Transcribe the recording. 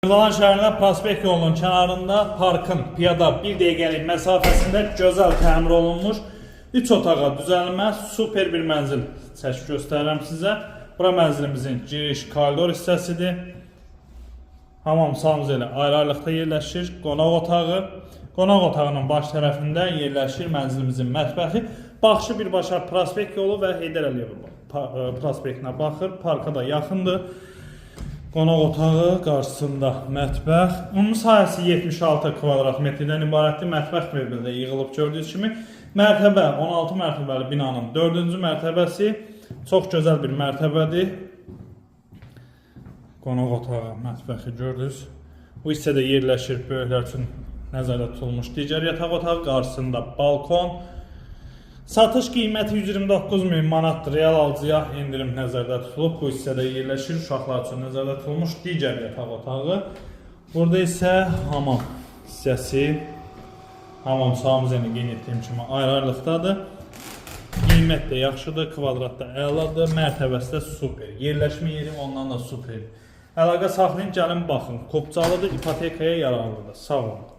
Kırdalan şəhərində prospekt yolunun kənarında parkın piyada 1 dəqiqəlik məsafəsində gözəl təmir olunmuş 3 otağa düzəlmə super bir mənzil çəkib göstərirəm sizə. Bura mənzilimizin giriş koridor hissəsidir. Hamam salonumuz ilə ayrı-ayrılıqda yerləşir. Qonaq otağı. Qonaq otağının baş tərəfində yerləşir mənzilimizin mətbəxi. Baxışı birbaşa prospekt yolu və Heydər Əliyev prospektinə baxır. Parka da yaxındır. Qonaq otağı qarşısında mətbəx. Ümumi sahəsi 76 kvadrat metrdən ibarətdir. Mətbəx mebeldə yığılıb gördüyünüz kimi. Mərtəbə 16 mərtəbəli binanın 4-cü mərtəbəsi. Çox gözəl bir mərtəbədir. Qonaq otağı, mətbəxi gördünüz. Bu hissədə yerləşir böyüklər üçün nəzərdə tutulmuş digər yataq otağı. Qarşısında balkon. Satış qiyməti 129.000 manatdır. Real alıcıya endirim nəzərdə tutulub. Bu hissədə yerləşir uşaqlar üçün nəzərdə tutulmuş digər yataq otağı. Burada isə hamam hissəsi. Hamam salonumuz qeyd etdiyim kimi ayrı-ayrılıqdadır. Qiymət də yaxşıdır, kvadrat da əladır, mərtəbəsi də super. Yerləşmə yeri ondan da super. Əlaqə saxlayın, gəlin baxın. Kopcalıdır, ipotekaya yararlıdır. Sağ olun.